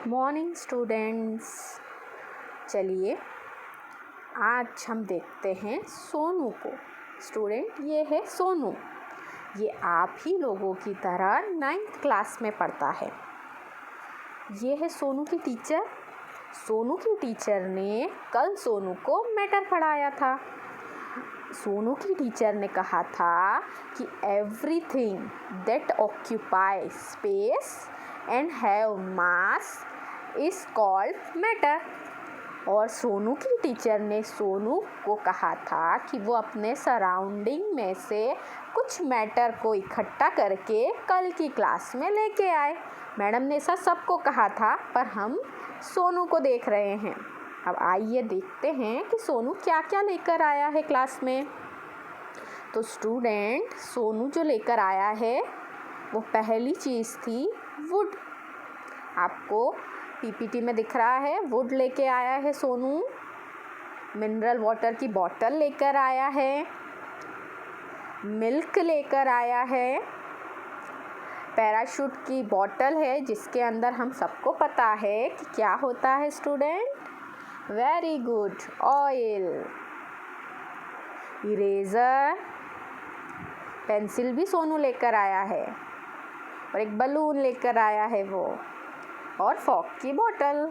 Morning students. चलिए आज हम देखते हैं सोनू को। स्टूडेंट, ये है सोनू। ये आप ही लोगों की तरह 9th क्लास में पढ़ता है। ये है सोनू की टीचर। सोनू की टीचर ने कल सोनू को मैटर पढ़ाया था। सोनू की टीचर ने कहा था कि everything that occupies space and have mass is called matter. और सोनू की टीचर ने सोनू को कहा था कि वो अपने सराउंडिंग में से कुछ मैटर को इकट्ठा करके कल की क्लास में लेके आए। मैडम ने ऐसा सबको कहा था, पर हम सोनू को देख रहे हैं। अब आइए देखते हैं कि सोनू क्या क्या लेकर आया है क्लास में। तो स्टूडेंट, सोनू जो लेकर आया है वो पहली चीज़ थी वुड। आपको पीपीटी में दिख रहा है, वुड लेके आया है सोनू। मिनरल वाटर की बॉटल लेकर आया है। मिल्क लेकर आया है। पैराशूट की बॉटल है जिसके अंदर हम सबको पता है कि क्या होता है student. Very good, oil. Eraser, pencil भी सोनू लेकर आया है। और एक बलून लेकर आया है वो। और फॉक की बॉटल।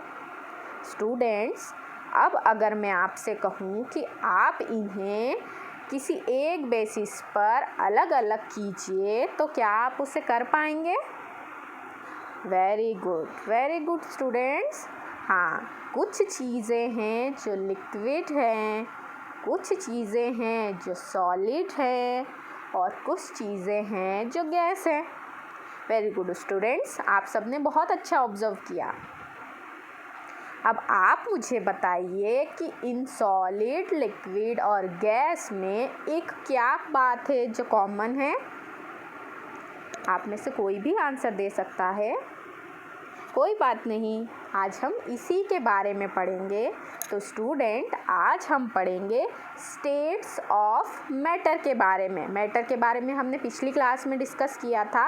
स्टूडेंट्स, अब अगर मैं आपसे कहूँ कि आप इन्हें किसी एक बेसिस पर अलग अलग कीजिए तो क्या आप उसे कर पाएंगे? Very good students. हाँ, कुछ चीज़ें हैं जो लिक्विड हैं, कुछ चीज़ें हैं जो सॉलिड हैं, और कुछ चीज़ें हैं जो गैस हैं। वेरी गुड स्टूडेंट्स, आप सबने बहुत अच्छा ऑब्जर्व किया। अब आप मुझे बताइए कि इन सॉलिड, लिक्विड और गैस में एक क्या बात है जो कॉमन है? आप में से कोई भी आंसर दे सकता है। कोई बात नहीं, आज हम इसी के बारे में पढ़ेंगे। तो स्टूडेंट, आज हम पढ़ेंगे स्टेट्स ऑफ मैटर के बारे में। मैटर के बारे में हमने पिछली क्लास में डिस्कस किया था।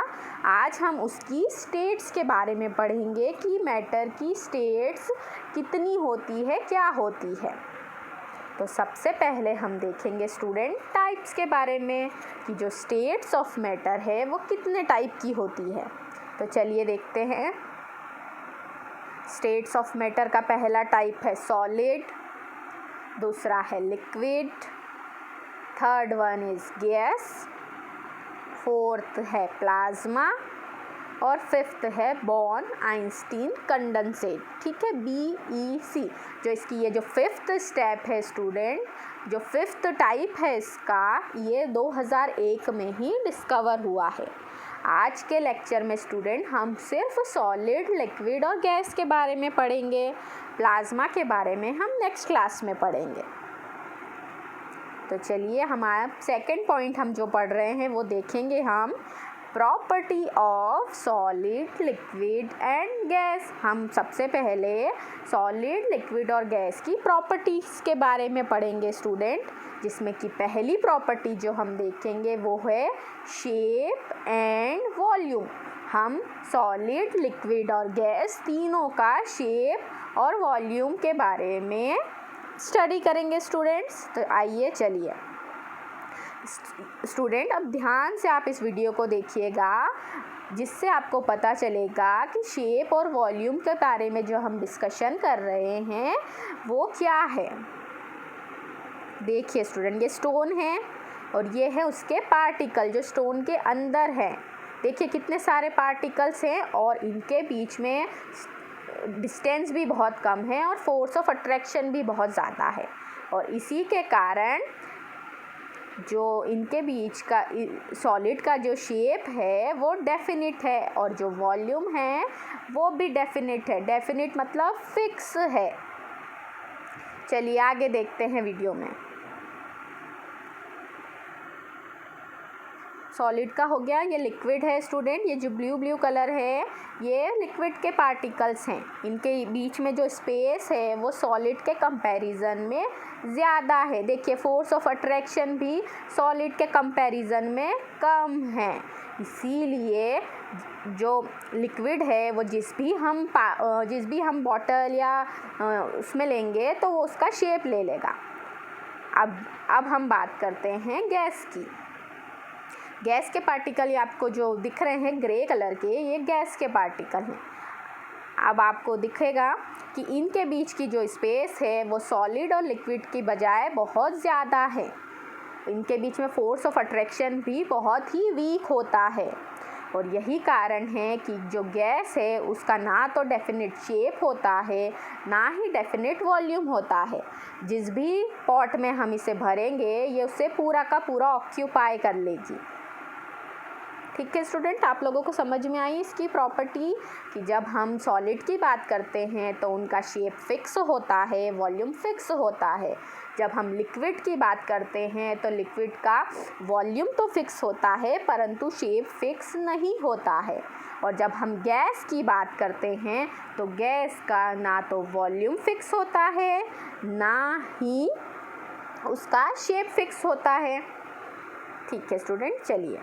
आज हम उसकी स्टेट्स के बारे में पढ़ेंगे कि मैटर की स्टेट्स कितनी होती है, क्या होती है। तो सबसे पहले हम देखेंगे स्टूडेंट टाइप्स के बारे में कि जो स्टेट्स ऑफ मैटर है वो कितने टाइप की होती है। तो चलिए देखते हैं। स्टेट्स ऑफ मैटर का पहला टाइप है सॉलिड, दूसरा है liquid, third one is gas, fourth है प्लाज्मा, और फिफ्थ है बॉर्न आइंस्टीन कंडेंसेट। ठीक है, BEC। जो इसकी ये जो फिफ्थ स्टेप है स्टूडेंट, जो फिफ्थ टाइप है इसका, ये 2001 में ही डिस्कवर हुआ है। आज के लेक्चर में स्टूडेंट हम सिर्फ सॉलिड, लिक्विड और गैस के बारे में पढ़ेंगे। प्लाज्मा के बारे में हम नेक्स्ट क्लास में पढ़ेंगे। तो चलिए, हमारा सेकंड पॉइंट हम जो पढ़ रहे हैं वो देखेंगे हम। Property of solid, liquid and gas. हम सबसे पहले सॉलिड, लिक्विड और गैस की प्रॉपर्टीज़ के बारे में पढ़ेंगे स्टूडेंट, जिसमें कि पहली प्रॉपर्टी जो हम देखेंगे वो है शेप एंड वॉल्यूम। हम सॉलिड, लिक्विड और गैस तीनों का शेप और वॉल्यूम के बारे में स्टडी करेंगे स्टूडेंट्स। तो आइए चलिए स्टूडेंट, अब ध्यान से आप इस वीडियो को देखिएगा, जिससे आपको पता चलेगा कि शेप और वॉल्यूम के बारे में जो हम डिस्कशन कर रहे हैं वो क्या है। देखिए स्टूडेंट, ये स्टोन है और ये है उसके पार्टिकल जो स्टोन के अंदर हैं। देखिए कितने सारे पार्टिकल्स हैं और इनके बीच में डिस्टेंस भी बहुत कम है और फोर्स ऑफ अट्रैक्शन भी बहुत ज़्यादा है। और इसी के कारण जो इनके बीच का सॉलिड का जो शेप है वो डेफिनिट है, और जो वॉल्यूम है वो भी डेफिनिट है। डेफिनिट मतलब फिक्स है। चलिए आगे देखते हैं वीडियो में। सॉलिड का हो गया, ये लिक्विड है स्टूडेंट। ये जो ब्लू कलर है ये लिक्विड के पार्टिकल्स हैं। इनके बीच में जो स्पेस है वो सॉलिड के कंपैरिजन में ज़्यादा है। देखिए फोर्स ऑफ अट्रैक्शन भी सॉलिड के कंपैरिजन में कम है, इसीलिए जो लिक्विड है वो जिस भी हम बॉटल या उसमें लेंगे तो वो उसका शेप ले लेगा। अब हम बात करते हैं गैस की। गैस के पार्टिकल ये आपको जो दिख रहे हैं ग्रे कलर के, ये गैस के पार्टिकल हैं। अब आपको दिखेगा कि इनके बीच की जो स्पेस है वो सॉलिड और लिक्विड की बजाय बहुत ज़्यादा है। इनके बीच में फोर्स ऑफ अट्रैक्शन भी बहुत ही वीक होता है और यही कारण है कि जो गैस है उसका ना तो डेफिनेट शेप होता है ना ही डेफिनेट वॉल्यूम होता है। जिस भी पॉट में हम इसे भरेंगे ये उसे पूरा का पूरा ऑक्यूपाई कर लेगी। ठीक है स्टूडेंट, आप लोगों को समझ में आई इसकी प्रॉपर्टी कि जब हम सॉलिड की बात करते हैं तो उनका शेप फिक्स होता है, वॉल्यूम फिक्स होता है। जब हम लिक्विड की बात करते हैं तो लिक्विड का वॉल्यूम तो फिक्स होता है परंतु शेप फिक्स नहीं होता है। और जब हम गैस की बात करते हैं तो गैस का ना तो वॉल्यूम फिक्स होता है ना ही उसका शेप फिक्स होता है। ठीक है स्टूडेंट, चलिए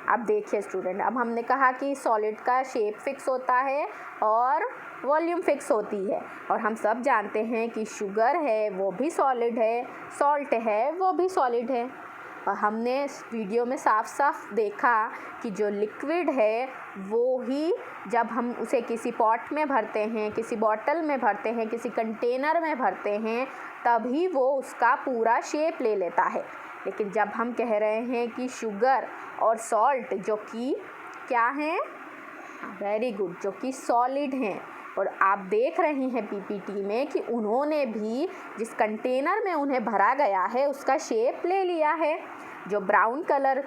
अब देखिए स्टूडेंट, अब हमने कहा कि सॉलिड का शेप फिक्स होता है और वॉल्यूम फिक्स होती है और हम सब जानते हैं कि शुगर है वो भी सॉलिड है, सॉल्ट है वो भी सॉलिड है। और हमने इस वीडियो में साफ साफ देखा कि जो लिक्विड है वो ही जब हम उसे किसी पॉट में भरते हैं, किसी बॉटल में भरते हैं, किसी कंटेनर में भरते हैं तभी वो उसका पूरा शेप ले लेता है। लेकिन जब हम कह रहे हैं कि शुगर और सॉल्ट जो कि क्या हैं, वेरी गुड, जो कि सॉलिड हैं, और आप देख रहे हैं पीपीटी में कि उन्होंने भी जिस कंटेनर में उन्हें भरा गया है उसका शेप ले लिया है। जो ब्राउन कलर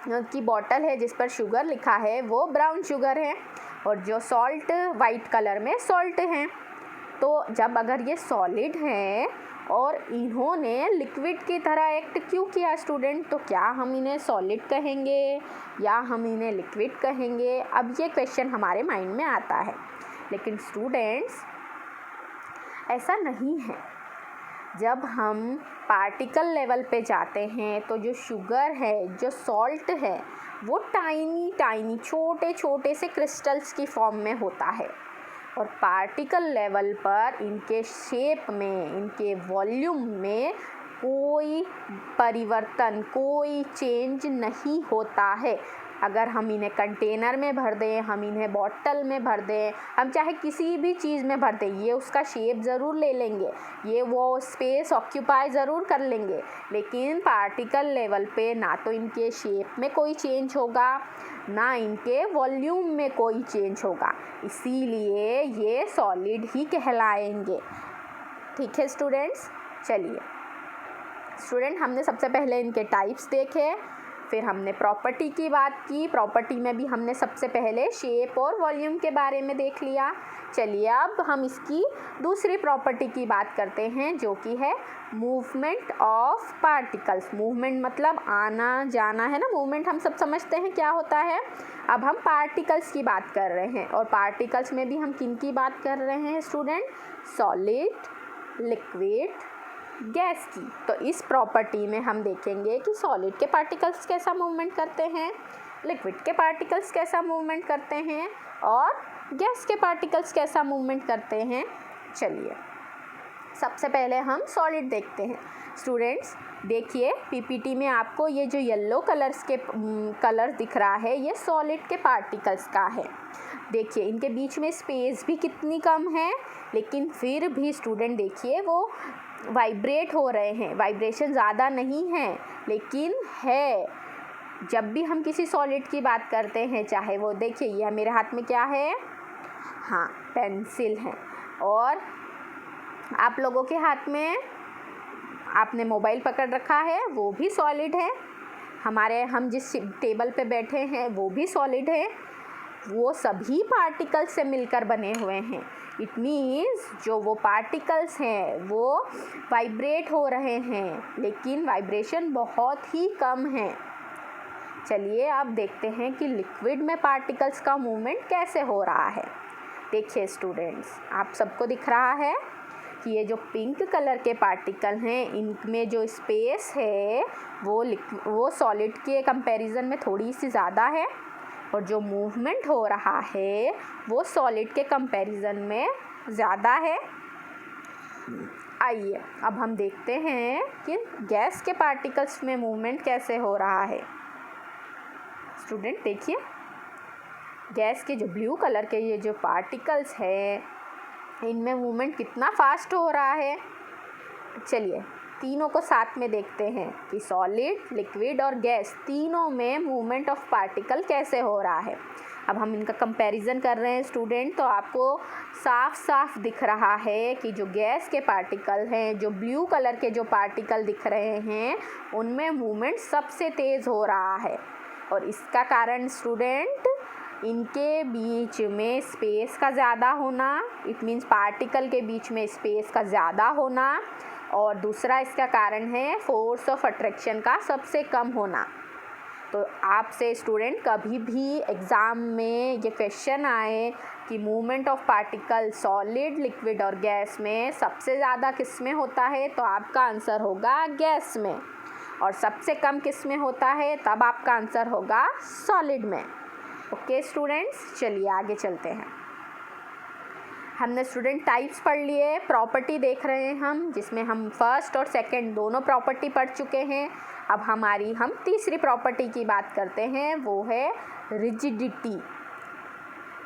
की बॉटल है जिस पर शुगर लिखा है वो ब्राउन शुगर है और जो सॉल्ट वाइट कलर में सॉल्ट है। तो जब अगर ये सॉलिड हैं और इन्होंने लिक्विड की तरह एक्ट क्यों किया स्टूडेंट, तो क्या हम इन्हें सॉलिड कहेंगे या हम इन्हें लिक्विड कहेंगे? अब ये क्वेश्चन हमारे माइंड में आता है। लेकिन स्टूडेंट्स ऐसा नहीं है। जब हम पार्टिकल लेवल पे जाते हैं तो जो शुगर है, जो सॉल्ट है, वो टाइनी टाइनी छोटे छोटे से क्रिस्टल्स की फॉर्म में होता है और पार्टिकल लेवल पर इनके शेप में, इनके वॉल्यूम में कोई परिवर्तन, कोई चेंज नहीं होता है। अगर हम इन्हें कंटेनर में भर दें, हम इन्हें बॉटल में भर दें, हम चाहे किसी भी चीज़ में भर दें, ये उसका शेप ज़रूर ले लेंगे, ये वो स्पेस ऑक्यूपाई ज़रूर कर लेंगे। लेकिन पार्टिकल लेवल पे ना तो इनके शेप में कोई चेंज होगा ना इनके वॉल्यूम में कोई चेंज होगा, इसीलिए ये सॉलिड ही कहलाएंगे। ठीक है स्टूडेंट्स, चलिए स्टूडेंट, हमने सबसे पहले इनके टाइप्स देखे, फिर हमने प्रॉपर्टी की बात की। प्रॉपर्टी में भी हमने सबसे पहले शेप और वॉल्यूम के बारे में देख लिया। चलिए अब हम इसकी दूसरी प्रॉपर्टी की बात करते हैं जो कि है मूवमेंट ऑफ पार्टिकल्स। मूवमेंट मतलब आना जाना है ना, मूवमेंट हम सब समझते हैं क्या होता है। अब हम पार्टिकल्स की बात कर रहे हैं और पार्टिकल्स में भी हम किन की बात कर रहे हैं स्टूडेंट? सॉलिड, लिक्विड, गैस की। तो इस प्रॉपर्टी में हम देखेंगे कि सॉलिड के पार्टिकल्स कैसा मूवमेंट करते हैं, लिक्विड के पार्टिकल्स कैसा मूवमेंट करते हैं और गैस के पार्टिकल्स कैसा मूवमेंट करते हैं। चलिए सबसे पहले हम सॉलिड देखते हैं। स्टूडेंट्स देखिए पीपीटी में आपको ये जो येलो कलर दिख रहा है ये सॉलिड के पार्टिकल्स का है। देखिए इनके बीच में स्पेस भी कितनी कम है, लेकिन फिर भी स्टूडेंट देखिए वो वाइब्रेट हो रहे हैं। वाइब्रेशन ज़्यादा नहीं है लेकिन है। जब भी हम किसी सॉलिड की बात करते हैं, चाहे वो देखिए यह मेरे हाथ में क्या है, हाँ पेंसिल है, और आप लोगों के हाथ में आपने मोबाइल पकड़ रखा है वो भी सॉलिड है। हम जिस टेबल पे बैठे हैं वो भी सॉलिड है। वो सभी पार्टिकल्स से मिलकर बने हुए हैं। इट मीन्स जो वो पार्टिकल्स हैं वो वाइब्रेट हो रहे हैं लेकिन वाइब्रेशन बहुत ही कम है। चलिए अब देखते हैं कि लिक्विड में पार्टिकल्स का मूवमेंट कैसे हो रहा है। देखिए स्टूडेंट्स, आप सबको दिख रहा है कि ये जो पिंक कलर के पार्टिकल हैं इनमें जो स्पेस है वो सॉलिड के कंपैरिजन में थोड़ी सी ज़्यादा है, और जो मूवमेंट हो रहा है वो सॉलिड के कंपैरिजन में ज़्यादा है। आइए अब हम देखते हैं कि गैस के पार्टिकल्स में मूवमेंट कैसे हो रहा है। स्टूडेंट देखिए, गैस के जो ब्लू कलर के ये जो पार्टिकल्स है इनमें मूवमेंट कितना फास्ट हो रहा है। चलिए तीनों को साथ में देखते हैं कि सॉलिड, लिक्विड और गैस तीनों में मूवमेंट ऑफ पार्टिकल कैसे हो रहा है। अब हम इनका कंपैरिजन कर रहे हैं स्टूडेंट, तो आपको साफ साफ दिख रहा है कि जो गैस के पार्टिकल हैं, जो ब्लू कलर के जो पार्टिकल दिख रहे हैं उनमें मूवमेंट सबसे तेज़ हो रहा है। और इसका कारण स्टूडेंट इनके बीच में स्पेस का ज़्यादा होना, इट मीन्स पार्टिकल के बीच में स्पेस का ज़्यादा होना, और दूसरा इसका कारण है फोर्स ऑफ अट्रैक्शन का सबसे कम होना। तो आपसे स्टूडेंट कभी भी एग्ज़ाम में ये क्वेश्चन आए कि movement of particle solid, liquid और गैस में सबसे ज़्यादा किस में होता है, तो आपका आंसर होगा गैस में, और सबसे कम किस में होता है, तब आपका आंसर होगा सॉलिड में। ओके स्टूडेंट्स, चलिए आगे चलते हैं। हमने स्टूडेंट टाइप्स पढ़ लिए, प्रॉपर्टी देख रहे हैं हम, जिसमें हम फर्स्ट और सेकंड दोनों प्रॉपर्टी पढ़ चुके हैं। अब हम तीसरी प्रॉपर्टी की बात करते हैं, वो है रिजिडिटी।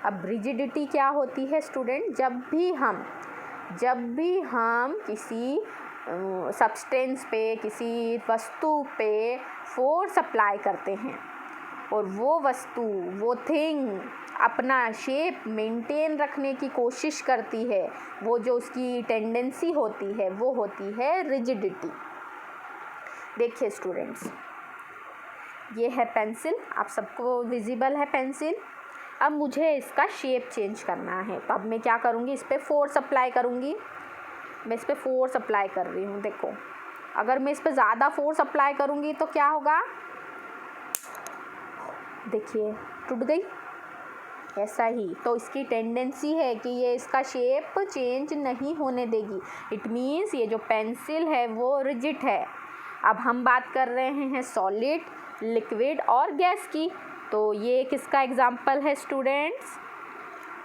अब रिजिडिटी क्या होती है स्टूडेंट, जब भी हम किसी सब्सटेंस पे, किसी वस्तु पे फोर्स अप्लाई करते हैं और वो वस्तु, वो थिंग अपना शेप मेंटेन रखने की कोशिश करती है, वो जो उसकी टेंडेंसी होती है वो होती है रिजिडिटी। देखिए स्टूडेंट्स, ये है पेंसिल, आप सबको विजिबल है पेंसिल। अब मुझे इसका शेप चेंज करना है, तो अब मैं क्या करूँगी, इस पर फोर्स अप्लाई करूँगी। मैं इस पर फोर्स अप्लाई कर रही हूँ। देखो, अगर मैं इस पर ज़्यादा फोर्स अप्लाई करूँगी तो क्या होगा, देखिए टूट गई। ऐसा ही तो इसकी टेंडेंसी है कि ये इसका शेप चेंज नहीं होने देगी। इट मीन्स ये जो पेंसिल है वो रिजिड है। अब हम बात कर रहे हैं सॉलिड, लिक्विड और गैस की, तो ये किसका एग्जाम्पल है स्टूडेंट्स,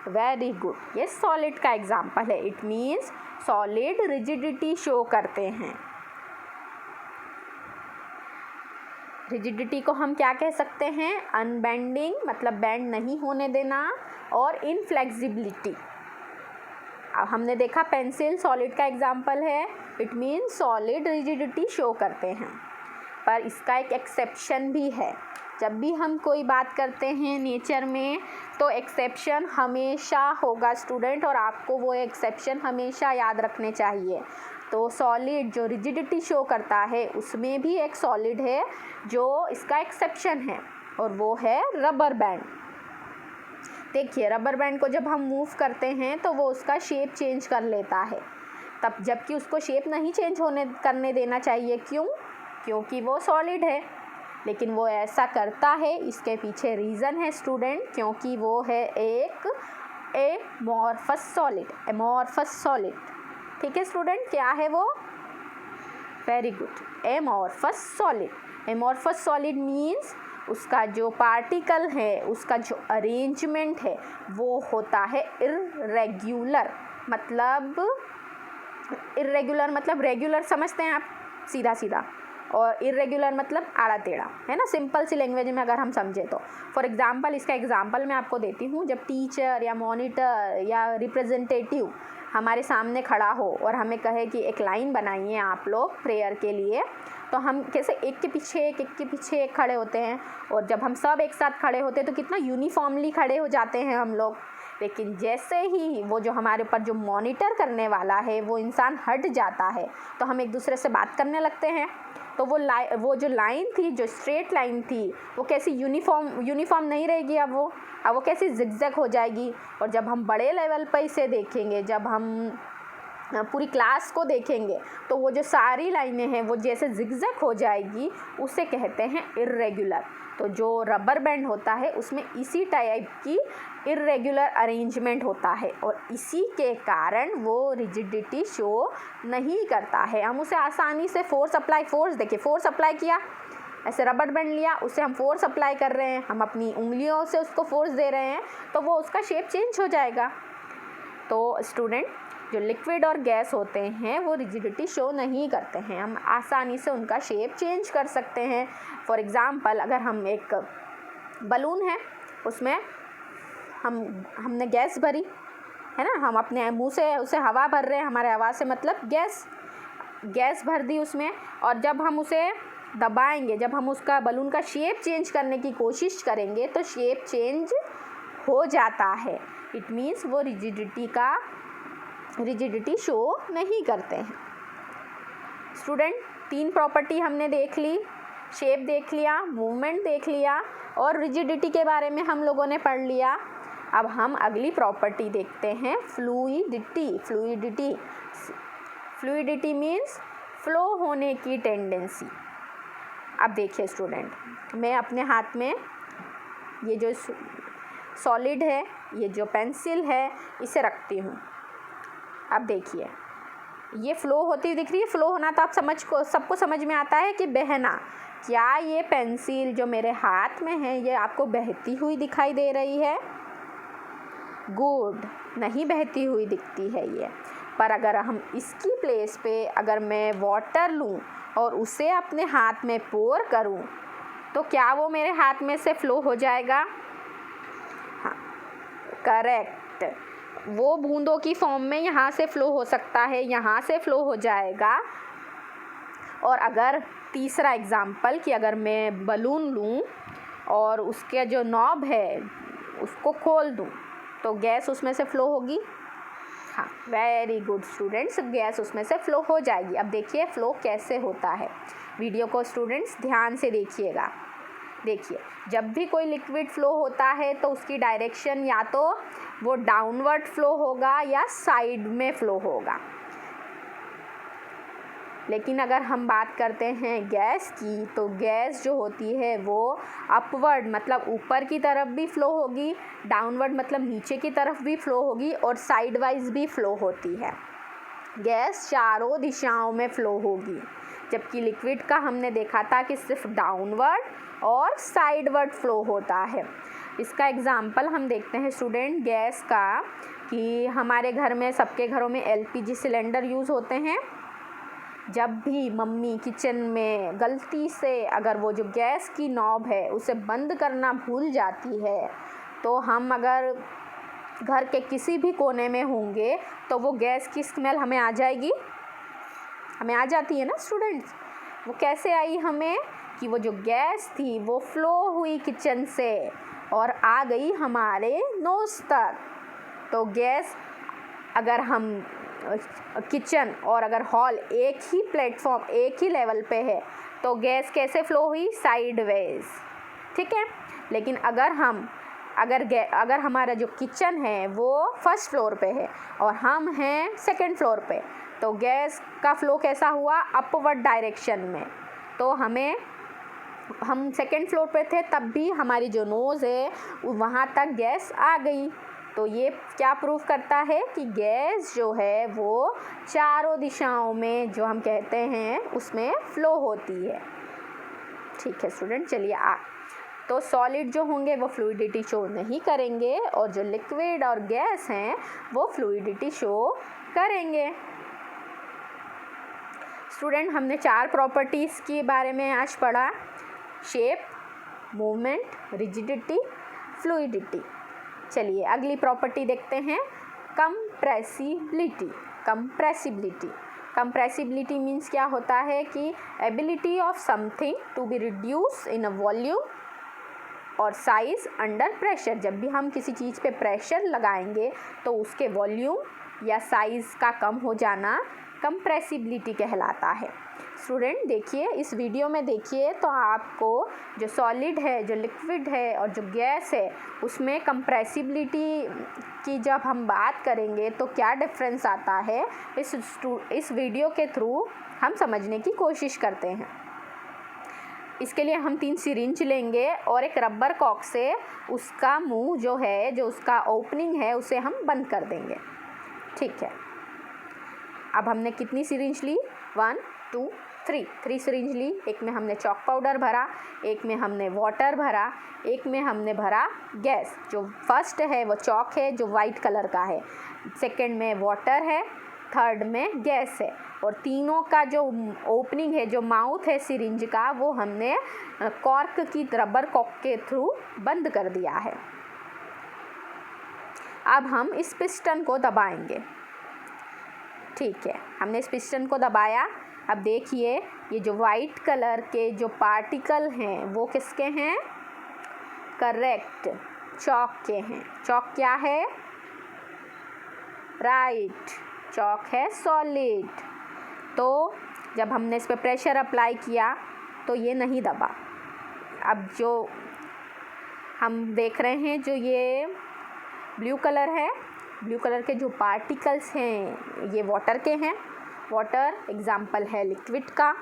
वेरी गुड, ये सॉलिड का एग्जाम्पल है। It means solid rigidity show करते हैं। रिजिडिटी को हम क्या कह सकते हैं, अनबेंडिंग मतलब बेंड नहीं होने देना, और इनफ्लेक्सिबिलिटी। अब हमने देखा पेंसिल सॉलिड का एग्जाम्पल है, it means solid rigidity show करते हैं। पर इसका एक एक्सेप्शन भी है। जब भी हम कोई बात करते हैं नेचर में तो एक्सेप्शन हमेशा होगा स्टूडेंट, और आपको वो एक्सेप्शन हमेशा याद रखने चाहिए। तो सॉलिड जो रिजिडिटी शो करता है उसमें भी एक सॉलिड है जो इसका एक्सेप्शन है, और वो है रबर बैंड। देखिए रबर बैंड को जब हम मूव करते हैं तो वो उसका शेप चेंज कर लेता है, तब जबकि उसको शेप नहीं चेंज करने देना चाहिए। क्यों? क्योंकि वो सॉलिड है, लेकिन वो ऐसा करता है। इसके पीछे रीज़न है स्टूडेंट, क्योंकि वो है एक एमॉर्फस सॉलिड। ठीक है स्टूडेंट, क्या है वो, very good, amorphous solid means उसका जो पार्टिकल है, उसका जो अरेंजमेंट है वो होता है इर्रेगुलर। मतलब रेगुलर समझते हैं आप, सीधा सीधा, और इर्रेगुलर मतलब आड़ा टेढ़ा, है ना, सिंपल सी लैंग्वेज में अगर हम समझे तो। फॉर एग्जांपल, इसका एग्जांपल मैं आपको देती हूँ। जब टीचर या मॉनिटर या रिप्रेजेंटेटिव हमारे सामने खड़ा हो और हमें कहे कि एक लाइन बनाइए आप लोग प्रेयर के लिए, तो हम कैसे एक के पीछे एक खड़े होते हैं, और जब हम सब एक साथ खड़े होते हैं तो कितना यूनिफॉर्मली खड़े हो जाते हैं हम लोग। लेकिन जैसे ही वो जो हमारे ऊपर जो मॉनिटर करने वाला है वो इंसान हट जाता है, तो हम एक दूसरे से बात करने लगते हैं। तो वो जो लाइन थी, जो स्ट्रेट लाइन थी, वो कैसी यूनिफॉर्म नहीं रहेगी, अब वो कैसी जिगजैग हो जाएगी। और जब हम बड़े लेवल पर इसे देखेंगे, जब हम पूरी क्लास को देखेंगे तो वो जो सारी लाइनें हैं वो जैसे जिगजैग हो जाएगी, उसे कहते हैं इर्रेगुलर। तो जो रबर बैंड होता है उसमें इसी टाइप की इर्रेगुलर अरेंजमेंट होता है और इसी के कारण वो रिजिडिटी शो नहीं करता है। हम उसे आसानी से फोर्स देखिए, फोर्स अप्लाई किया, ऐसे रबर बैंड लिया, उसे हम फोर्स अप्लाई कर रहे हैं, हम अपनी उंगलियों से उसको फोर्स दे रहे हैं, तो वो उसका शेप चेंज हो जाएगा। तो स्टूडेंट, जो लिक्विड और गैस होते हैं वो रिजिडिटी शो नहीं करते हैं, हम आसानी से उनका शेप चेंज कर सकते हैं। फॉर एग्ज़ाम्पल, अगर हम एक बलून है, उसमें हमने गैस भरी है ना, हम अपने मुंह से उसे हवा भर रहे हैं, हमारे हवा से मतलब गैस भर दी उसमें, और जब हम उसे दबाएंगे, जब हम उसका बलून का शेप चेंज करने की कोशिश करेंगे तो शेप चेंज हो जाता है। इट मीन्स वो रिजिडिटी शो नहीं करते हैं। स्टूडेंट, 3 प्रॉपर्टी हमने देख ली, शेप देख लिया, मूवमेंट देख लिया और रिजिडिटी के बारे में हम लोगों ने पढ़ लिया। अब हम अगली प्रॉपर्टी देखते हैं, फ्लूइडिटी मीन्स फ्लो होने की टेंडेंसी। अब देखिए स्टूडेंट, मैं अपने हाथ में ये जो सॉलिड है, ये जो पेंसिल है, इसे रखती हूँ। अब देखिए, ये फ्लो होती हुई दिख रही है। फ्लो होना तो आप सबको समझ में आता है कि बहना। क्या ये पेंसिल जो मेरे हाथ में है ये आपको बहती हुई दिखाई दे रही है? गुड, नहीं बहती हुई दिखती है ये। पर अगर हम इसकी प्लेस पे अगर मैं वाटर लूँ और उसे अपने हाथ में पोर करूँ तो क्या वो मेरे हाथ में से फ्लो हो जाएगा? हाँ, करेक्ट। वो बूंदों की फॉर्म में यहाँ से फ्लो हो सकता है, यहाँ से फ्लो हो जाएगा। और अगर तीसरा एग्जाम्पल कि अगर मैं बलून लूँ और उसके जो नॉब है उसको खोल दूँ तो गैस उसमें से फ्लो होगी। हाँ, वेरी गुड स्टूडेंट्स, गैस उसमें से फ्लो हो जाएगी। अब देखिए फ्लो कैसे होता है। वीडियो को स्टूडेंट्स ध्यान से देखिएगा। देखिए, जब भी कोई लिक्विड फ्लो होता है तो उसकी डायरेक्शन या तो वो डाउनवर्ड फ्लो होगा या साइड में फ्लो होगा। लेकिन अगर हम बात करते हैं गैस की, तो गैस जो होती है वो अपवर्ड मतलब ऊपर की तरफ भी फ्लो होगी, डाउनवर्ड मतलब नीचे की तरफ भी फ्लो होगी और साइड वाइज भी फ्लो होती है। गैस चारों दिशाओं में फ्लो होगी, जबकि लिक्विड का हमने देखा था कि सिर्फ डाउनवर्ड और साइडवर्ड फ्लो होता है। इसका एग्जाम्पल हम देखते हैं स्टूडेंट गैस का, कि हमारे घर में, सबके घरों में LPG सिलेंडर यूज़ होते हैं। जब भी मम्मी किचन में गलती से अगर वो जो गैस की नॉब है उसे बंद करना भूल जाती है, तो हम अगर घर के किसी भी कोने में होंगे तो वो गैस की स्मेल हमें आ जाएगी, हमें आ जाती है ना स्टूडेंट्स। वो कैसे आई हमें, कि वो जो गैस थी वो फ्लो हुई किचन से और आ गई हमारे नोज़ तक। तो गैस, अगर हम किचन और अगर हॉल एक ही प्लेटफॉर्म, एक ही लेवल पे है तो गैस कैसे फ्लो हुई? साइडवेज, ठीक है। लेकिन अगर हमारा जो किचन है वो फर्स्ट फ्लोर पे है और हम हैं सेकंड फ्लोर पे, तो गैस का फ्लो कैसा हुआ? अपवर्ड डायरेक्शन में। तो हम सेकंड फ्लोर पे थे तब भी हमारी जो नोज़ है वहाँ तक गैस आ गई। तो ये क्या प्रूव करता है कि गैस जो है वो चारों दिशाओं में, जो हम कहते हैं, उसमें फ्लो होती है। ठीक है स्टूडेंट, चलिए तो सॉलिड जो होंगे वो फ्लूइडिटी शो नहीं करेंगे और जो लिक्विड और गैस हैं वो फ्लूइडिटी शो करेंगे। स्टूडेंट, हमने 4 प्रॉपर्टीज़ के बारे में आज पढ़ा, शेप, मूवमेंट, रिजिडिटी, फ्लूइडिटी। चलिए अगली प्रॉपर्टी देखते हैं, कंप्रेसिबिलिटी मीन्स क्या होता है कि ability of something to be reduce in a volume और साइज अंडर प्रेशर। जब भी हम किसी चीज़ पे प्रेशर लगाएंगे तो उसके वॉल्यूम या साइज़ का कम हो जाना कंप्रेसिबिलिटी कहलाता है। स्टूडेंट देखिए, इस वीडियो में देखिए तो आपको जो सॉलिड है, जो लिक्विड है और जो गैस है उसमें कंप्रेसिबिलिटी की जब हम बात करेंगे तो क्या डिफरेंस आता है, इस वीडियो के थ्रू हम समझने की कोशिश करते हैं। इसके लिए हम 3 सिरिंज लेंगे और एक रबर कॉक से उसका मुंह जो है, जो उसका ओपनिंग है, उसे हम बंद कर देंगे। ठीक है, अब हमने कितनी सिरिंज ली? 1 2 3 सिरिंज ली। एक में हमने चॉक पाउडर भरा, एक में हमने वाटर भरा, एक में हमने भरा गैस। जो फर्स्ट है वो चॉक है जो वाइट कलर का है, सेकंड में वाटर है, थर्ड में गैस है, और तीनों का जो ओपनिंग है, जो माउथ है सिरिंज का, वो हमने कॉर्क की रबर कॉक के थ्रू बंद कर दिया है। अब हम इस पिस्टन को दबाएंगे। ठीक है, हमने इस पिस्टन को दबाया। अब देखिए, ये जो वाइट कलर के जो पार्टिकल हैं वो किसके हैं? करेक्ट, चॉक के हैं। चॉक क्या है? राइट, चॉक है सॉलिड। तो जब हमने इस पर प्रेशर अप्लाई किया तो ये नहीं दबा। अब जो हम देख रहे हैं, जो ये ब्लू कलर है, ब्लू कलर के जो पार्टिकल्स हैं ये वाटर के हैं। वाटर एग्जाम्पल है लिक्विड का।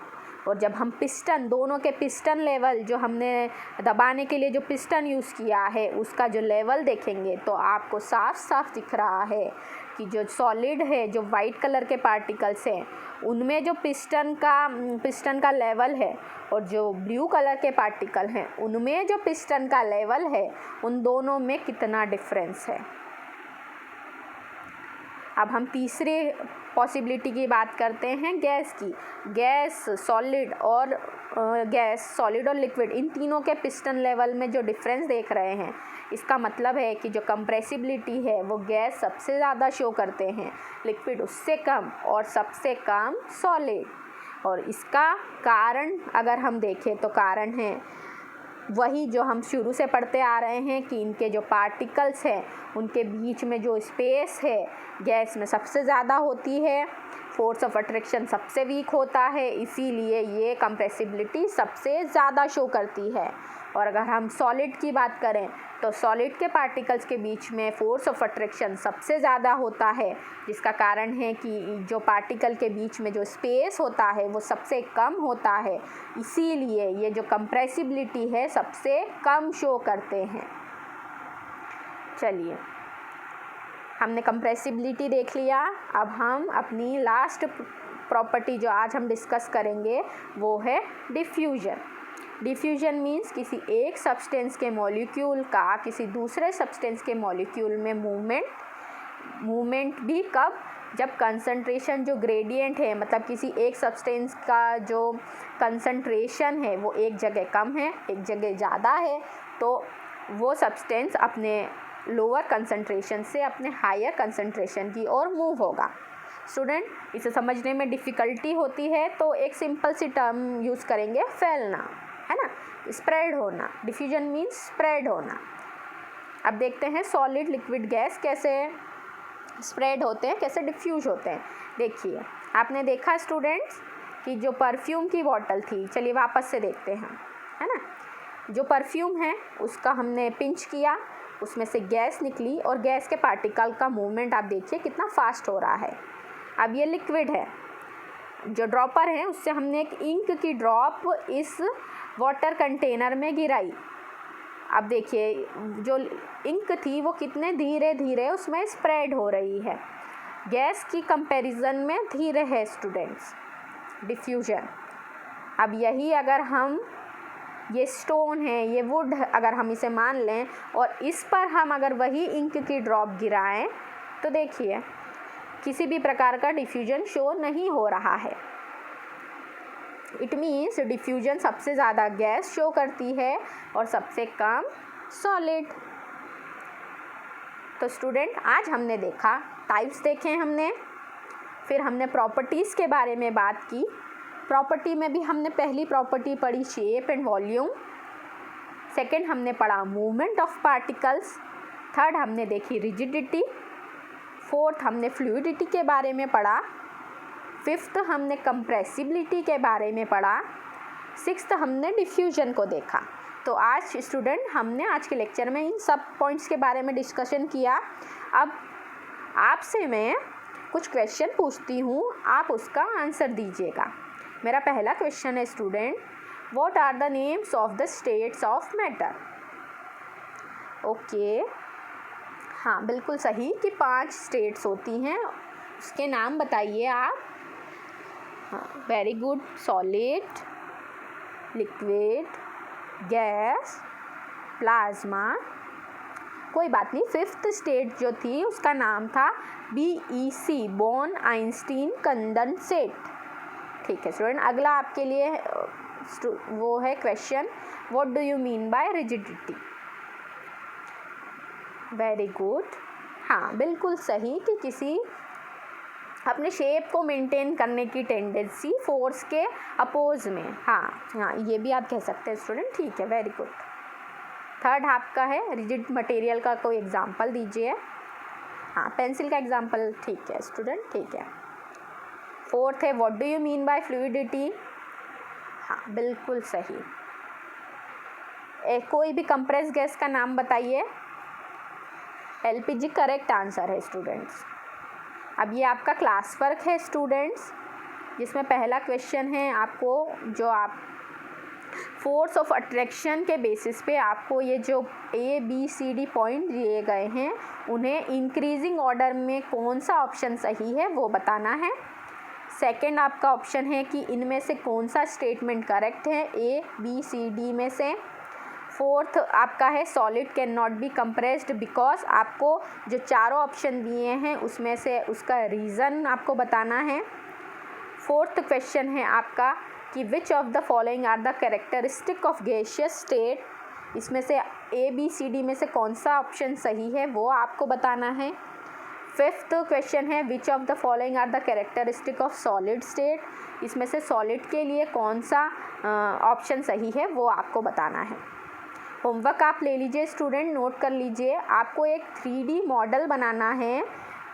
और जब हम पिस्टन, दोनों के पिस्टन लेवल, जो हमने दबाने के लिए जो पिस्टन यूज़ किया है उसका जो लेवल देखेंगे तो आपको साफ साफ दिख रहा है कि जो सॉलिड है, जो वाइट कलर के पार्टिकल्स हैं, उनमें जो पिस्टन का लेवल है, और जो ब्लू कलर के पार्टिकल हैं उनमें जो पिस्टन का लेवल है, उन दोनों में कितना डिफरेंस है। अब हम तीसरी पॉसिबिलिटी की बात करते हैं, गैस की। गैस, सॉलिड और लिक्विड, इन तीनों के पिस्टन लेवल में जो डिफरेंस देख रहे हैं, इसका मतलब है कि जो कंप्रेसिबिलिटी है वो गैस सबसे ज़्यादा शो करते हैं, लिक्विड उससे कम, और सबसे कम सॉलिड। और इसका कारण अगर हम देखें तो कारण है वही जो हम शुरू से पढ़ते आ रहे हैं कि इनके जो पार्टिकल्स हैं उनके बीच में जो स्पेस है गैस में सबसे ज़्यादा होती है, फोर्स ऑफ अट्रैक्शन सबसे वीक होता है, इसीलिए ये कंप्रेसिबिलिटी सबसे ज़्यादा शो करती है। और अगर हम सॉलिड की बात करें तो सॉलिड के पार्टिकल्स के बीच में फोर्स ऑफ अट्रैक्शन सबसे ज़्यादा होता है, जिसका कारण है कि जो पार्टिकल के बीच में जो स्पेस होता है वो सबसे कम होता है, इसीलिए ये जो कंप्रेसिबिलिटी है सबसे कम शो करते हैं। चलिए, हमने कंप्रेसिबिलिटी देख लिया। अब हम अपनी लास्ट प्रॉपर्टी जो आज हम डिस्कस करेंगे वो है डिफ्यूजन। डिफ्यूजन मीन्स किसी एक सब्सटेंस के मॉलिक्यूल का किसी दूसरे सब्सटेंस के मॉलिक्यूल में मूवमेंट भी कब? जब कंसंट्रेशन जो ग्रेडियंट है, मतलब किसी एक सब्सटेंस का जो कंसंट्रेशन है वो एक जगह कम है, एक जगह ज़्यादा है, तो वो सब्सटेंस अपने लोअर कंसंट्रेशन से अपने हायर कंसंट्रेशन की ओर मूव होगा। स्टूडेंट, इसे समझने में डिफ़िकल्टी होती है तो एक सिंपल सी टर्म यूज़ करेंगे, फैलना, है ना, स्प्रेड होना। डिफ्यूजन मीन्स स्प्रेड होना। अब देखते हैं सॉलिड, लिक्विड, गैस कैसे स्प्रेड होते हैं, कैसे डिफ्यूज होते हैं। देखिए, आपने देखा स्टूडेंट्स कि जो परफ्यूम की बॉटल थी, चलिए वापस से देखते हैं, है ना, जो परफ्यूम है उसका हमने पिंच किया, उसमें से गैस निकली और गैस के पार्टिकल का मूवमेंट आप देखिए कितना फास्ट हो रहा है। अब ये लिक्विड है, जो ड्रॉपर है उससे हमने एक इंक की ड्रॉप इस वाटर कंटेनर में गिराई। अब देखिए, जो इंक थी वो कितने धीरे धीरे उसमें स्प्रेड हो रही है, गैस की कंपैरिजन में धीरे है स्टूडेंट्स, डिफ्यूजन। अब यही अगर हम, ये स्टोन है, ये वुड, अगर हम इसे मान लें और इस पर हम अगर वही इंक की ड्रॉप गिराएं तो देखिए किसी भी प्रकार का डिफ्यूजन शो नहीं हो रहा है। इट मीन्स डिफ्यूजन सबसे ज़्यादा गैस शो करती है और सबसे कम सॉलिड। तो स्टूडेंट, आज हमने देखा, टाइप्स देखे हमने, फिर हमने प्रॉपर्टीज़ के बारे में बात की। प्रॉपर्टी में भी हमने पहली प्रॉपर्टी पढ़ी शेप एंड वॉल्यूम, सेकंड हमने पढ़ा मूवमेंट ऑफ पार्टिकल्स, थर्ड हमने देखी रिजिडिटी, फोर्थ हमने फ्लूइडिटी के बारे में पढ़ा, 5th हमने कंप्रेसिबिलिटी के बारे में पढ़ा, 6th हमने डिफ्यूजन को देखा। तो आज स्टूडेंट हमने आज के लेक्चर में इन सब पॉइंट्स के बारे में डिस्कशन किया। अब आपसे मैं कुछ क्वेश्चन पूछती हूँ, आप उसका आंसर दीजिएगा। मेरा पहला क्वेश्चन है student, what are the names of the states of matter? Okay, हाँ बिल्कुल सही कि 5 स्टेट्स होती हैं, उसके नाम बताइए आप। हाँ very good, solid, liquid, gas, plasma. कोई बात नहीं, 5th स्टेट जो थी उसका नाम था BEC, बोर्न आइंस्टीन कंडेंसेट। ठीक है स्टूडेंट, अगला आपके लिए वो है question, what do you mean by rigidity? Very good, हाँ बिल्कुल सही कि किसी अपने शेप को मेंटेन करने की टेंडेंसी फोर्स के अपोज में। हाँ ये भी आप कह सकते हैं स्टूडेंट, ठीक है वेरी गुड। थर्ड आपका है रिजिड मटेरियल का कोई एग्जांपल दीजिए। हाँ पेंसिल का एग्जांपल, ठीक है स्टूडेंट, ठीक है। फोर्थ है what do you mean by fluidity? हाँ बिल्कुल सही। कोई भी कंप्रेस गैस का नाम बताइए। LPG करेक्ट आंसर है स्टूडेंट्स। अब ये आपका क्लास वर्क है स्टूडेंट्स, जिसमें पहला क्वेश्चन है आपको, जो आप फोर्स ऑफ अट्रैक्शन के बेसिस पे आपको ये जो ABCD पॉइंट दिए गए हैं उन्हें इंक्रीजिंग ऑर्डर में कौन सा ऑप्शन सही है वो बताना है। सेकंड आपका ऑप्शन है कि इनमें से कौन सा स्टेटमेंट करेक्ट है ABCD में से। फोर्थ आपका है solid can not be compressed because, आपको जो चारों ऑप्शन दिए हैं उसमें से उसका रीज़न आपको बताना है। फोर्थ क्वेश्चन है आपका कि which of the following are the characteristic of gaseous state, इसमें से ABCD में से कौन सा ऑप्शन सही है वो आपको बताना है। फिफ्थ क्वेश्चन है which of the following are the characteristic of solid state, इसमें से सॉलिड के लिए कौन सा ऑप्शन सही है वो आपको बताना है। होमवर्क आप ले लीजिए स्टूडेंट, नोट कर लीजिए। आपको एक 3D मॉडल बनाना है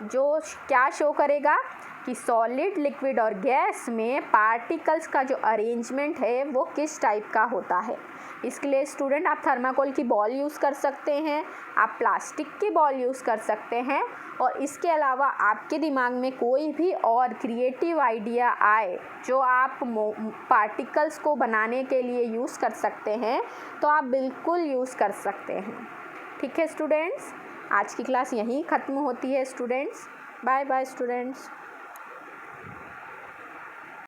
जो क्या शो करेगा कि सॉलिड, लिक्विड और गैस में पार्टिकल्स का जो अरेंजमेंट है वो किस टाइप का होता है। इसके लिए स्टूडेंट आप थर्माकोल की बॉल यूज़ कर सकते हैं, आप प्लास्टिक की बॉल यूज़ कर सकते हैं, और इसके अलावा आपके दिमाग में कोई भी और क्रिएटिव आइडिया आए जो आप पार्टिकल्स को बनाने के लिए यूज़ कर सकते हैं तो आप बिल्कुल यूज़ कर सकते हैं। ठीक है स्टूडेंट्स, आज की क्लास यहीं ख़त्म होती है स्टूडेंट्स। Bye bye students.